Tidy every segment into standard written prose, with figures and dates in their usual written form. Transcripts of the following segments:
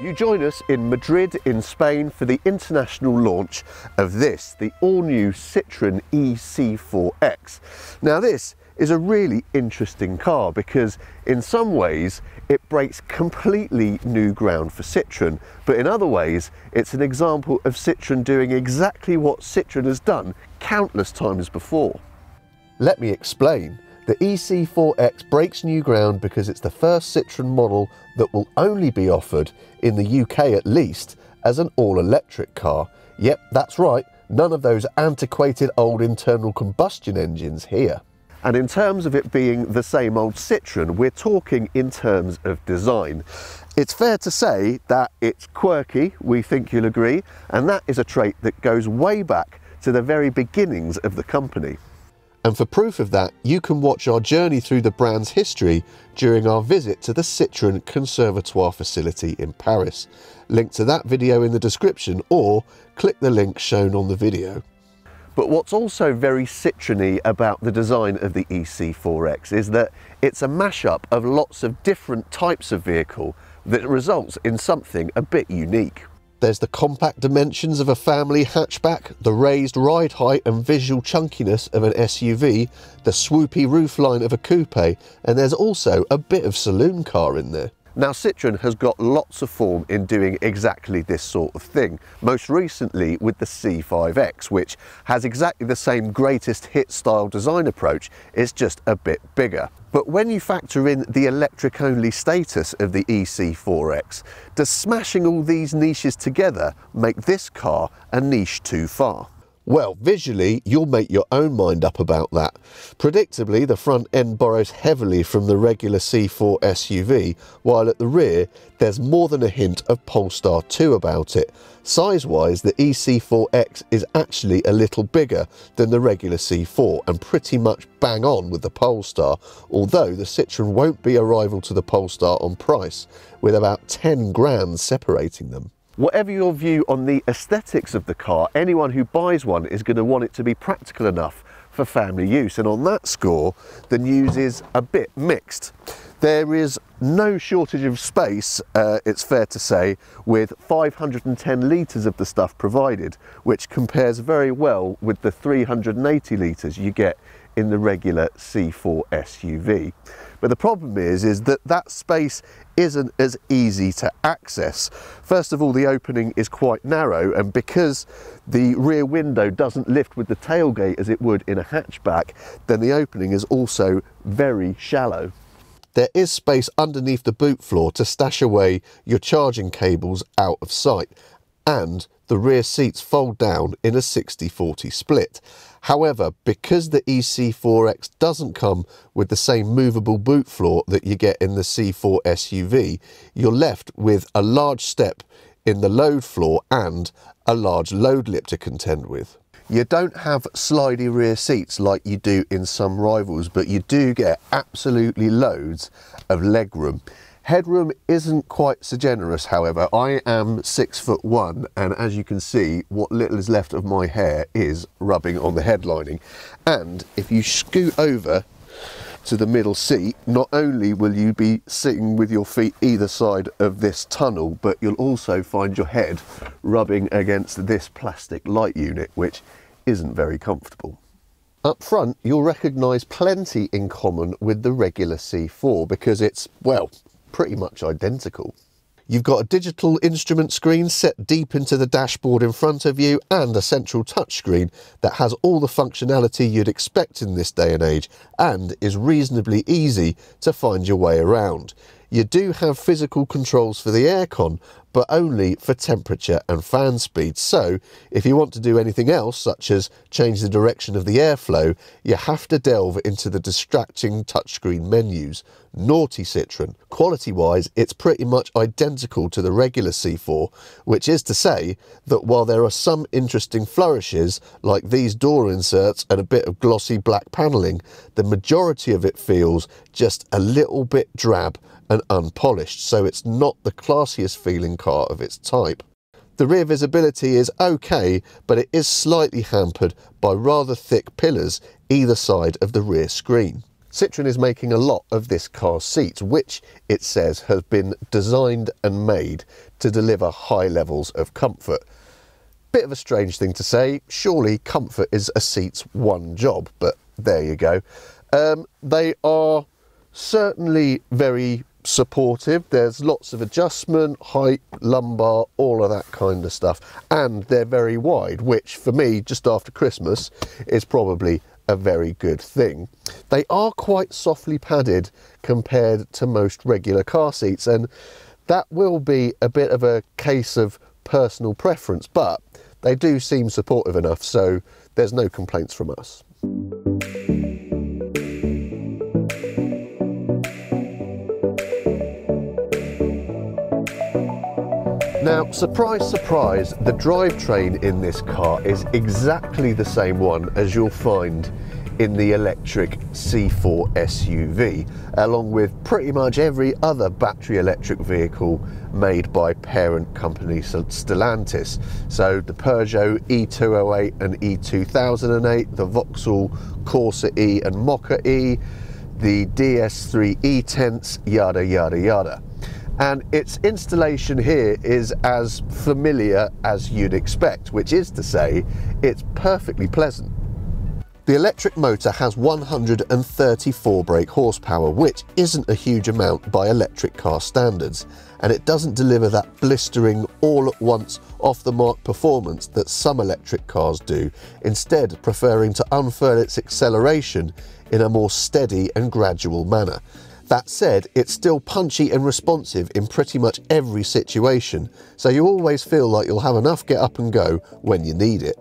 You join us in Madrid in Spain for the international launch of this, the all-new Citroen e-C4X. Now this is a really interesting car because in some ways it breaks completely new ground for Citroen, but in other ways it's an example of Citroen doing exactly what Citroen has done countless times before. Let me explain. The e-C4X breaks new ground because it's the first Citroen model that will only be offered, in the UK at least, as an all-electric car. Yep, that's right, none of those antiquated old internal combustion engines here. And in terms of it being the same old Citroen, we're talking in terms of design. It's fair to say that it's quirky, we think you'll agree, and that is a trait that goes way back to the very beginnings of the company. And for proof of that, you can watch our journey through the brand's history during our visit to the Citroen Conservatoire facility in Paris. Link to that video in the description, or click the link shown on the video. But what's also very Citroen-y about the design of the e-C4X is that it's a mashup of lots of different types of vehicle that results in something a bit unique. There's the compact dimensions of a family hatchback, the raised ride height and visual chunkiness of an SUV, the swoopy roofline of a coupe, and there's also a bit of saloon car in there. Now Citroen has got lots of form in doing exactly this sort of thing, most recently with the C5X, which has exactly the same greatest hit style design approach, it's just a bit bigger. But when you factor in the electric only status of the e-C4X, does smashing all these niches together make this car a niche too far? Well, visually, you'll make your own mind up about that. Predictably, the front end borrows heavily from the regular C4 SUV, while at the rear, there's more than a hint of Polestar 2 about it. Size-wise, the e-C4X is actually a little bigger than the regular C4 and pretty much bang on with the Polestar, although the Citroen won't be a rival to the Polestar on price, with about 10 grand separating them. Whatever your view on the aesthetics of the car, anyone who buys one is going to want it to be practical enough for family use, and on that score the news is a bit mixed. There is no shortage of space, it's fair to say, with 510 litres of the stuff provided, which compares very well with the 380 litres you get in the regular C4 SUV. But the problem is that that space isn't as easy to access. First of all, the opening is quite narrow, and because the rear window doesn't lift with the tailgate as it would in a hatchback, then the opening is also very shallow. There is space underneath the boot floor to stash away your charging cables out of sight, and the rear seats fold down in a 60-40 split. However, because the e-C4X doesn't come with the same movable boot floor that you get in the C4 SUV, you're left with a large step in the load floor and a large load lip to contend with. You don't have slidey rear seats like you do in some rivals, but you do get absolutely loads of legroom. Headroom isn't quite so generous, however. I am 6'1", and as you can see, what little is left of my hair is rubbing on the headlining. And if you scoot over to the middle seat, not only will you be sitting with your feet either side of this tunnel, but you'll also find your head rubbing against this plastic light unit, which isn't very comfortable. Up front, you'll recognise plenty in common with the regular C4 because it's, well, pretty much identical. You've got a digital instrument screen set deep into the dashboard in front of you and a central touchscreen that has all the functionality you'd expect in this day and age and is reasonably easy to find your way around. You do have physical controls for the aircon, but only for temperature and fan speed. So if you want to do anything else, such as change the direction of the airflow, you have to delve into the distracting touchscreen menus. Naughty Citroen. Quality-wise, it's pretty much identical to the regular C4, which is to say that while there are some interesting flourishes, like these door inserts and a bit of glossy black panelling, the majority of it feels just a little bit drab and unpolished, so it's not the classiest feeling car of its type. The rear visibility is okay, but it is slightly hampered by rather thick pillars either side of the rear screen. Citroen is making a lot of this car's seats, which it says has been designed and made to deliver high levels of comfort. Bit of a strange thing to say, surely comfort is a seat's one job, but there you go. They are certainly very supportive. There's lots of adjustment, height, lumbar, all of that kind of stuff, and they're very wide, which for me, just after Christmas, is probably a very good thing. They are quite softly padded compared to most regular car seats, and that will be a bit of a case of personal preference, but they do seem supportive enough, so there's no complaints from us. Now, surprise, surprise, the drivetrain in this car is exactly the same one as you'll find in the electric C4 SUV, along with pretty much every other battery electric vehicle made by parent company Stellantis. So the Peugeot E208 and E2008, the Vauxhall Corsa E and Mocha E, the DS3 E-Tense, yada yada yada. And its installation here is as familiar as you'd expect, which is to say, it's perfectly pleasant. The electric motor has 134 brake horsepower, which isn't a huge amount by electric car standards, and it doesn't deliver that blistering, all-at-once, off-the-mark performance that some electric cars do, instead preferring to unfurl its acceleration in a more steady and gradual manner. That said, it's still punchy and responsive in pretty much every situation, so you always feel like you'll have enough get up and go when you need it.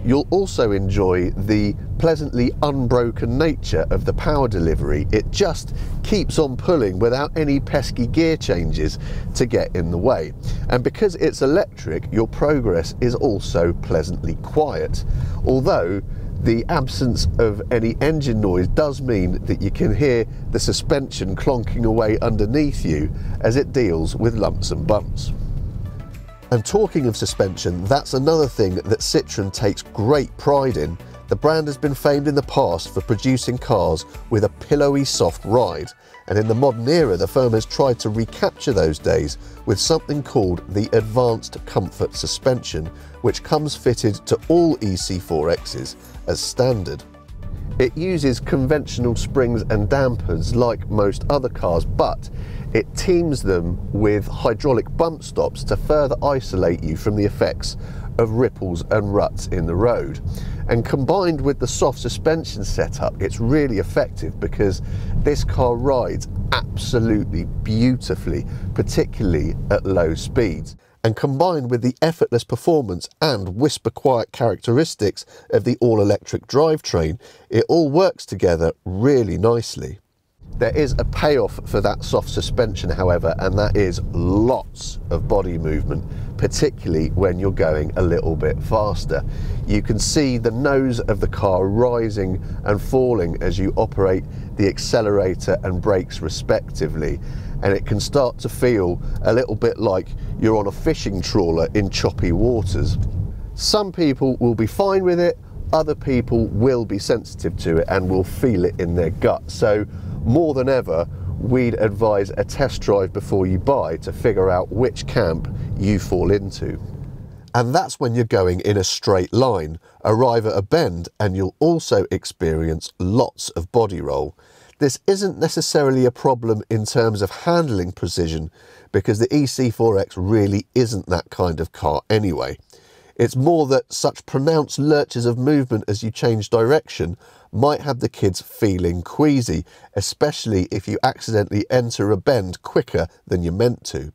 You'll also enjoy the pleasantly unbroken nature of the power delivery. It just keeps on pulling without any pesky gear changes to get in the way. And because it's electric, your progress is also pleasantly quiet. Although the absence of any engine noise does mean that you can hear the suspension clonking away underneath you as it deals with lumps and bumps. And talking of suspension, that's another thing that Citroen takes great pride in. The brand has been famed in the past for producing cars with a pillowy soft ride, and in the modern era the firm has tried to recapture those days with something called the Advanced Comfort Suspension, which comes fitted to all e-C4Xs as standard. It uses conventional springs and dampers like most other cars, but it teams them with hydraulic bump stops to further isolate you from the effects of ripples and ruts in the road. And combined with the soft suspension setup, it's really effective because this car rides absolutely beautifully, particularly at low speeds. And combined with the effortless performance and whisper quiet characteristics of the all-electric drivetrain, it all works together really nicely. There is a payoff for that soft suspension, however, and that is lots of body movement, particularly when you're going a little bit faster. You can see the nose of the car rising and falling as you operate the accelerator and brakes respectively, and it can start to feel a little bit like you're on a fishing trawler in choppy waters. Some people will be fine with it, other people will be sensitive to it and will feel it in their gut. So more than ever, we'd advise a test drive before you buy to figure out which camp you fall into. And that's when you're going in a straight line. Arrive at a bend and you'll also experience lots of body roll. This isn't necessarily a problem in terms of handling precision, because the e-C4X really isn't that kind of car anyway. It's more that such pronounced lurches of movement as you change direction might have the kids feeling queasy, especially if you accidentally enter a bend quicker than you meant to.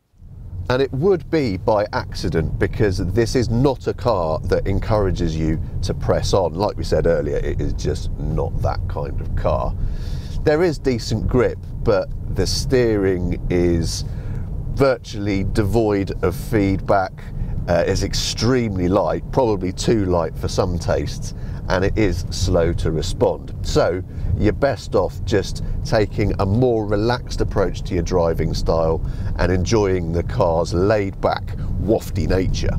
And it would be by accident, because this is not a car that encourages you to press on. Like we said earlier, it is just not that kind of car. There is decent grip, but the steering is virtually devoid of feedback. Is extremely light, probably too light for some tastes, and it is slow to respond. So you're best off just taking a more relaxed approach to your driving style and enjoying the car's laid back, wafty nature.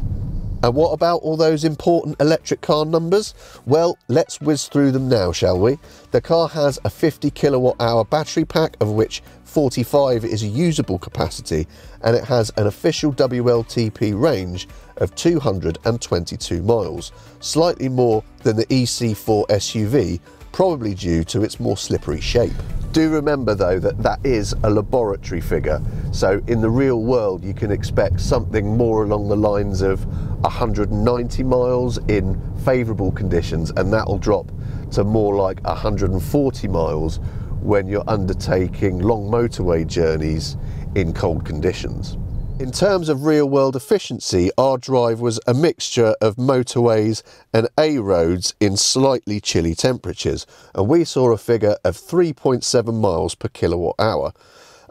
And what about all those important electric car numbers? Well, let's whiz through them now, shall we? The car has a 50 kilowatt hour battery pack, of which 45 is usable capacity, and it has an official WLTP range of 222 miles, slightly more than the e-C4 SUV, probably due to its more slippery shape. Do remember though that that is a laboratory figure, so in the real world you can expect something more along the lines of 190 miles in favourable conditions, and that'll drop to more like 140 miles when you're undertaking long motorway journeys in cold conditions. In terms of real world efficiency, our drive was a mixture of motorways and A roads in slightly chilly temperatures, and we saw a figure of 3.7 miles per kilowatt hour.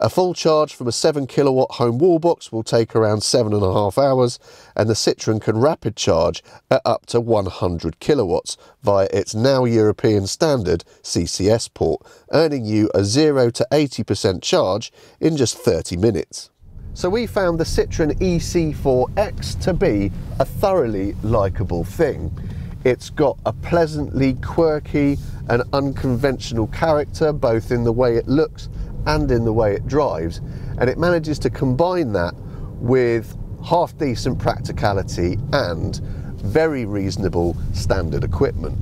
A full charge from a 7 kilowatt home wall box will take around 7.5 hours, and the Citroen can rapid charge at up to 100 kilowatts via its now European standard CCS port, earning you a 0 to 80% charge in just 30 minutes. So we found the Citroen e-C4X to be a thoroughly likeable thing. It's got a pleasantly quirky and unconventional character, both in the way it looks and in the way it drives, and it manages to combine that with half decent practicality and very reasonable standard equipment.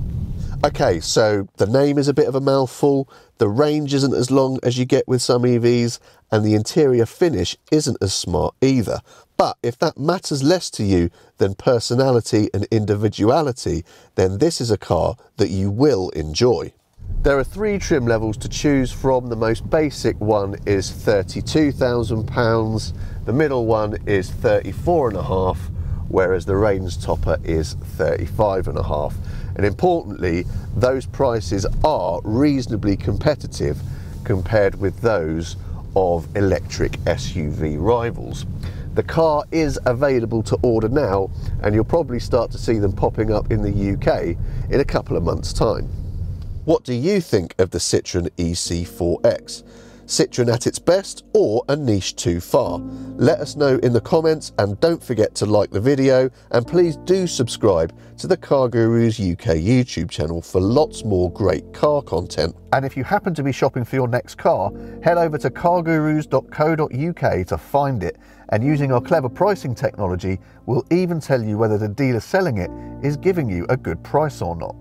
Okay, so the name is a bit of a mouthful, the range isn't as long as you get with some EVs, and the interior finish isn't as smart either. But if that matters less to you than personality and individuality, then this is a car that you will enjoy. There are 3 trim levels to choose from. The most basic one is £32,000, the middle one is 34.5, whereas the range topper is 35.5. And importantly, those prices are reasonably competitive compared with those of electric SUV rivals. The car is available to order now, and you'll probably start to see them popping up in the UK in a couple of months' time. What do you think of the Citroen e-C4X? Citroen at its best, or a niche too far? Let us know in the comments, and don't forget to like the video, and please do subscribe to the CarGurus UK YouTube channel for lots more great car content. And if you happen to be shopping for your next car, head over to cargurus.co.uk to find it, and using our clever pricing technology, we'll even tell you whether the dealer selling it is giving you a good price or not.